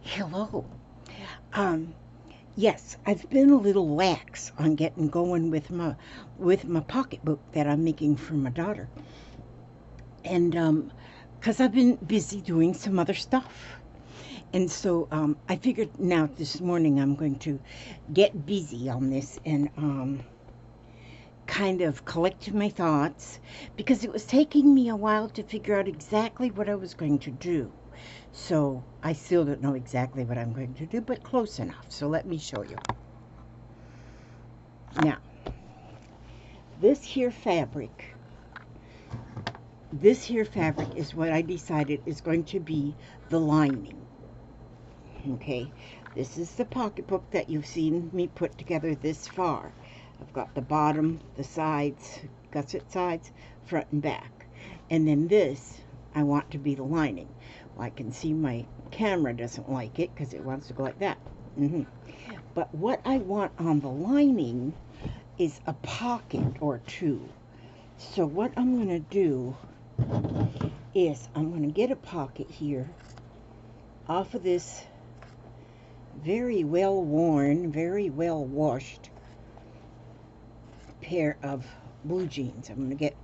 Hello. Um, yes, I've been a little lax on getting going with my pocketbook that I'm making for my daughter, and because I've been busy doing some other stuff, and so I figured now this morning I'm going to get busy on this and kind of collect my thoughts because it was taking me a while to figure out exactly what I was going to do. So I still don't know exactly what I'm going to do, but close enough. So let me show you. Now, this here fabric, this here fabric is what I decided is going to be the lining. Okay, this is the pocketbook that you've seen me put together this far. I've got the bottom, the sides, gusset sides, front and back. And then this, I want to be the lining. Well, I can see my camera doesn't like it because it wants to go like that. But what I want on the lining is a pocket or two. So what I'm going to do is I'm going to get a pocket here off of this very well worn, very well washed pair of blue jeans. I'm going to get,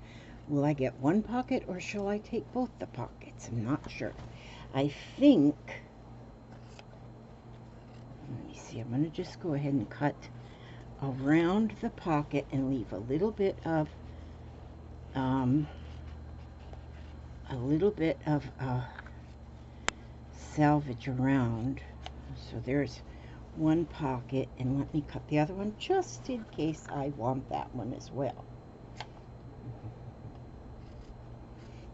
will I get one pocket or shall I take both the pockets? I'm not sure. I think, let me see, I'm going to just go ahead and cut around the pocket and leave a little bit of salvage around. So there's one pocket, and let me cut the other one just in case I want that one as well,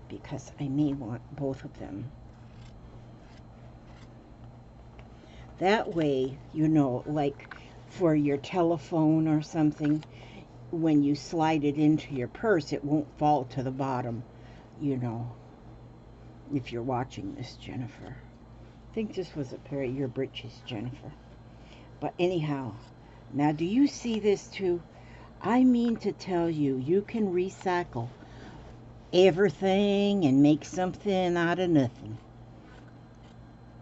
because I may want both of them. That way, you know, like for your telephone or something, when you slide it into your purse, it won't fall to the bottom, you know, if you're watching this, Jennifer. I think this was a pair of your breeches, Jennifer. But anyhow, now do you see this too? I mean to tell you, you can recycle everything and make something out of nothing.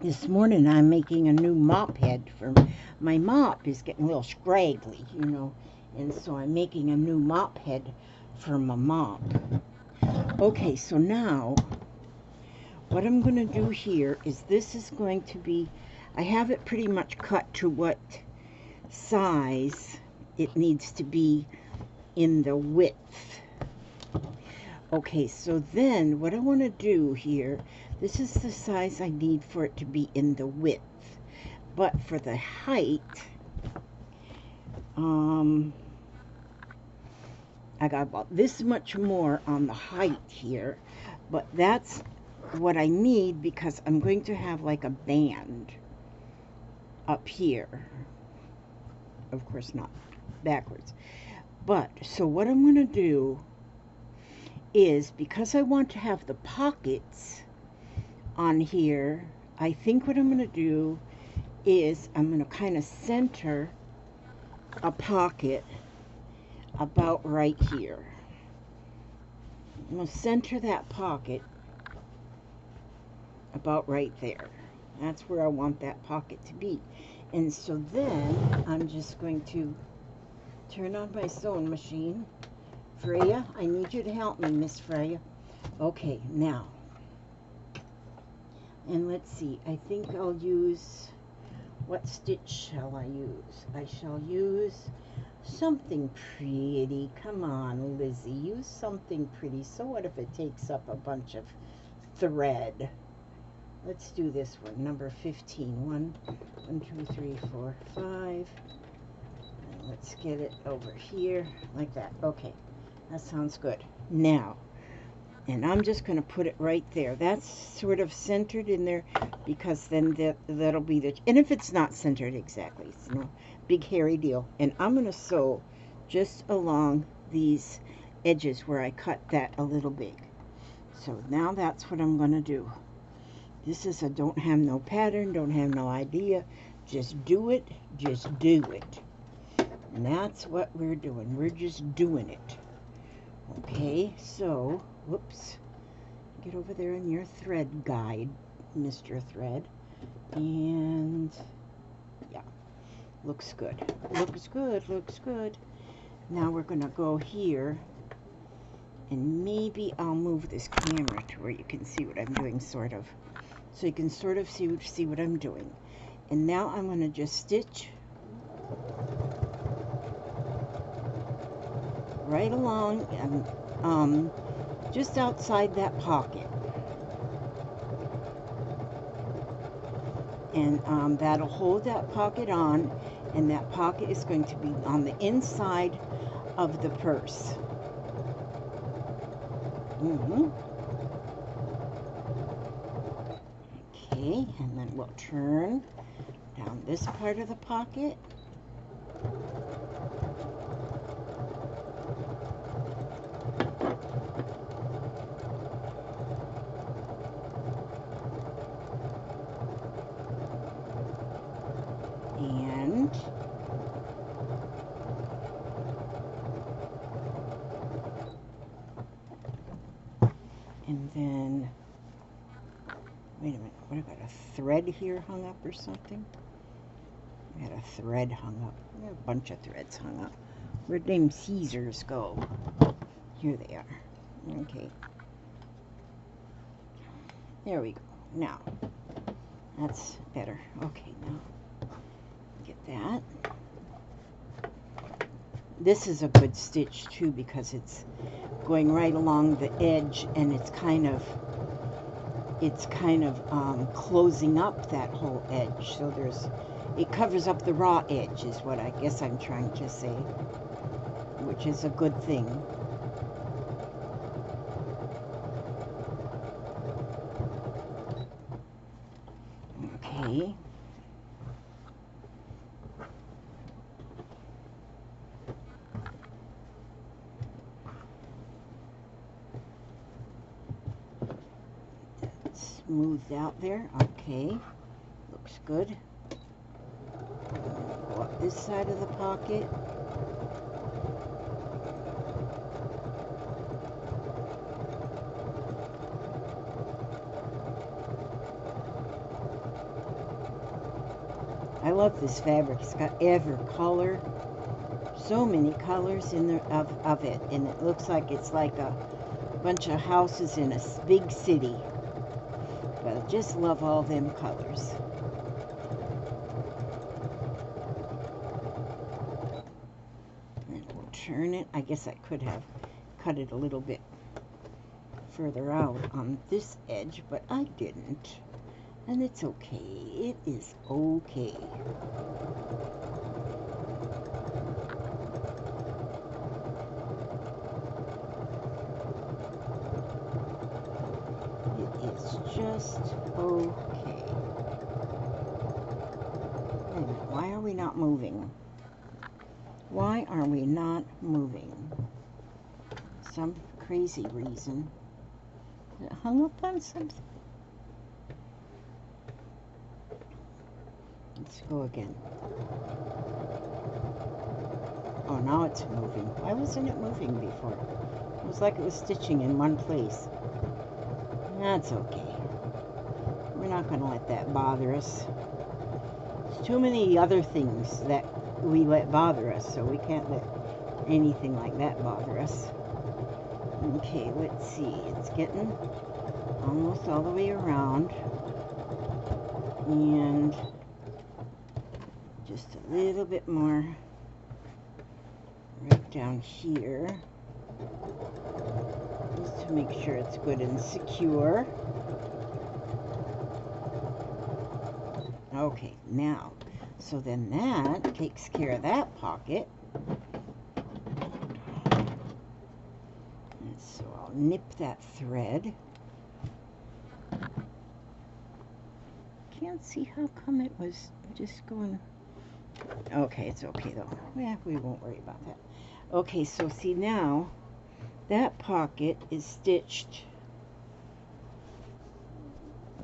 This morning I'm making a new mop head for my mop is getting a little scraggly, you know, and so I'm making a new mop head for my mop. Okay, so now what I'm going to do here is this is going to be, I have it pretty much cut to what size it needs to be in the width. Okay, so then what I want to do here, this is the size I need for it to be in the width. But for the height, I got about this much more on the height here, but that's what I need because I'm going to have like a band up here. Of course not backwards. But, so what I'm going to do is, because I want to have the pockets on here, I think what I'm going to do is I'm going to kind of center a pocket about right here. I'm going to center that pocket about right there. That's where I want that pocket to be. And so then I'm just going to turn on my sewing machine. Freya, I need you to help me, Miss Freya. Okay, now, and let's see, I think I'll use, what stitch shall I use? I shall use something pretty. Come on, Lizzie, use something pretty. So what if it takes up a bunch of thread? Let's do this one, number 15. 1, 2, 3, 4, 5. And let's get it over here, like that. Okay. That sounds good. Now, and I'm just going to put it right there. That's sort of centered in there because then that'll be the, and if it's not centered exactly, it's no big hairy deal. And I'm going to sew just along these edges where I cut that a little big. So now that's what I'm going to do. This is a don't have no pattern, don't have no idea. Just do it, just do it. And that's what we're doing. We're just doing it. Okay, so, whoops, get over there in your thread guide, Mr. Thread. And yeah, looks good. Looks good, looks good. Now we're gonna go here, and maybe I'll move this camera to where you can see what I'm doing, sort of. So you can sort of see what I'm doing. And now I'm gonna just stitch right along and just outside that pocket. And that'll hold that pocket on, and that pocket is going to be on the inside of the purse. Okay, and then we'll turn down this part of the pocket. And then, wait a minute, what, I got a thread here hung up or something? I got a thread hung up. I got a bunch of threads hung up. Where'd them Caesars go? Here they are. Okay. There we go. Now, that's better. Okay, now, get that. This is a good stitch too, because it's going right along the edge, and it's kind of closing up that whole edge. So it covers up the raw edge, is what I guess I'm trying to say, which is a good thing. Okay. Smoothed out there. Okay, looks good. Go up this side of the pocket. I love this fabric. It's got every color, so many colors in there of it, and it looks like it's like a bunch of houses in a big city. But I just love all them colors. And we'll turn it. I guess I could have cut it a little bit further out on this edge, but I didn't. And it's okay. It is okay. Just okay. And why are we not moving? Why are we not moving? Some crazy reason. Is it hung up on something? Let's go again. Oh, now it's moving. Why wasn't it moving before? It was like it was stitching in one place. That's okay. We're not going to let that bother us. There's too many other things that we let bother us, so we can't let anything like that bother us. Okay, let's see. It's getting almost all the way around. And just a little bit more right down here. Just to make sure it's good and secure. Okay, now, so then that takes care of that pocket. And so I'll nip that thread. Can't see how come it was just going. Okay, it's okay though. Yeah, we won't worry about that. Okay, so see now, that pocket is stitched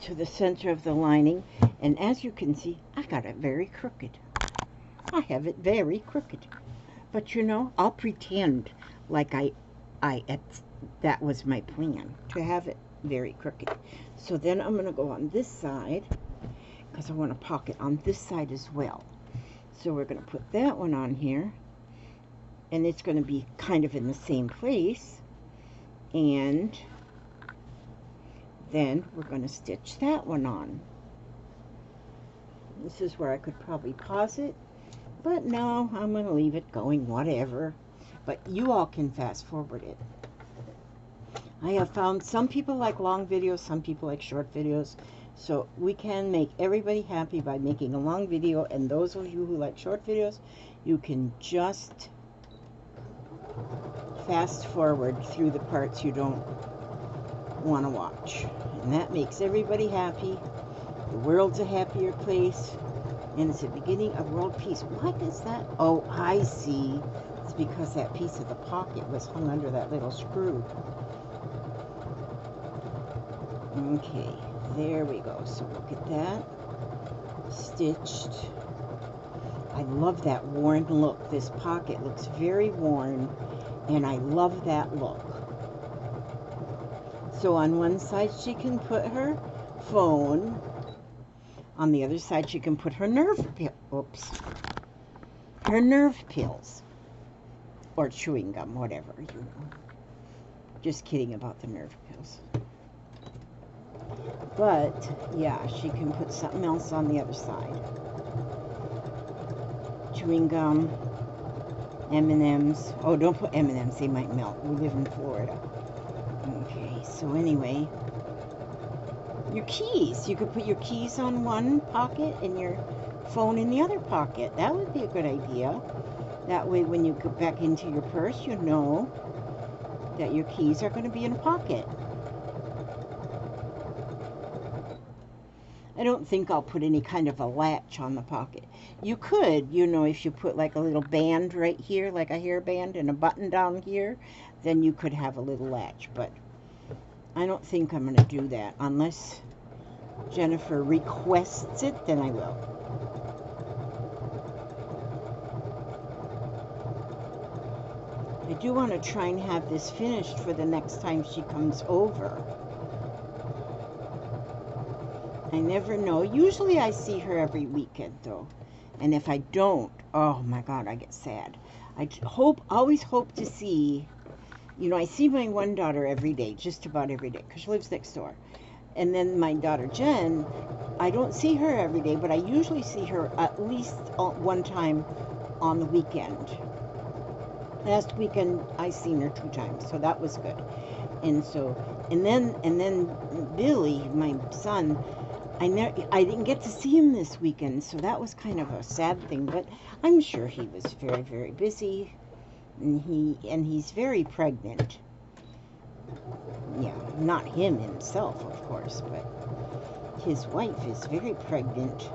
to the center of the lining, and as you can see, I got it very crooked. I have it very crooked. But you know, I'll pretend like that was my plan, to have it very crooked. So then I'm going to go on this side, because I want a pocket on this side as well. So we're going to put that one on here, and it's going to be kind of in the same place, and then we're going to stitch that one on. This is where I could probably pause it, but no, I'm going to leave it going, whatever. But you all can fast forward it. I have found some people like long videos, some people like short videos. So we can make everybody happy by making a long video, and those of you who like short videos, you can just fast forward through the parts you don't want to watch. And that makes everybody happy. The world's a happier place, and it's the beginning of world peace. What is that? Oh, I see. It's because that piece of the pocket was hung under that little screw. Okay, there we go. So look at that. Stitched. I love that worn look. This pocket looks very worn, and I love that look. So on one side she can put her phone. On the other side she can put her her nerve pills. Or chewing gum, whatever, you know. Just kidding about the nerve pills. But, yeah, she can put something else on the other side. Chewing gum, M&Ms. Oh, don't put M&Ms, they might melt. We live in Florida. Okay, so anyway. Your keys. You could put your keys on one pocket and your phone in the other pocket. That would be a good idea. That way when you get back into your purse, you know that your keys are going to be in a pocket. I don't think I'll put any kind of a latch on the pocket. You could, you know, if you put like a little band right here, like a hairband, and a button down here, then you could have a little latch. But I don't think I'm going to do that. Unless Jennifer requests it, then I will. I do want to try and have this finished for the next time she comes over. I never know. Usually I see her every weekend, though. And if I don't, oh my God, I get sad. I always hope to see, you know, I see my one daughter every day, just about every day, because she lives next door. And then my daughter Jen, I don't see her every day, but I usually see her at least one time on the weekend. Last weekend I seen her 2 times, so that was good. And so, and then Billy, my son, I didn't get to see him this weekend, so that was kind of a sad thing. But I'm sure he was very, very busy, and he's very pregnant. Yeah, not him himself, of course, but his wife is very pregnant,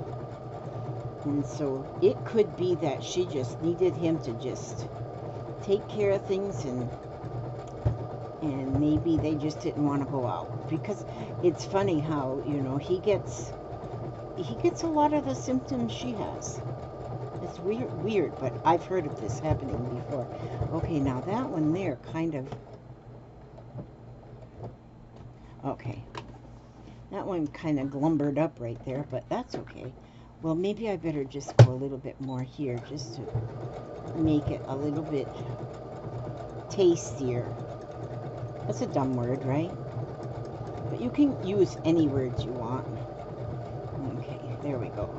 and so it could be that she just needed him to just take care of things, and maybe they just didn't want to go out, because it's funny how, you know, he gets a lot of the symptoms she has. It's weird, but I've heard of this happening before. Okay, now that one there kind of, okay, that one kind of glumbered up right there, but that's okay. Well, maybe I better just go a little bit more here, just to make it a little bit tastier. That's a dumb word, right? But you can use any words you want. Okay, there we go.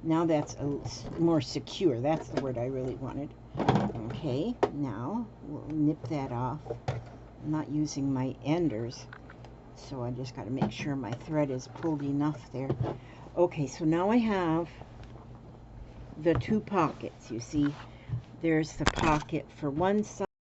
Now that's more secure. That's the word I really wanted. Okay, now we'll nip that off. I'm not using my enders, so I just got to make sure my thread is pulled enough there. Okay, so now I have the 2 pockets. You see, there's the pocket for one side.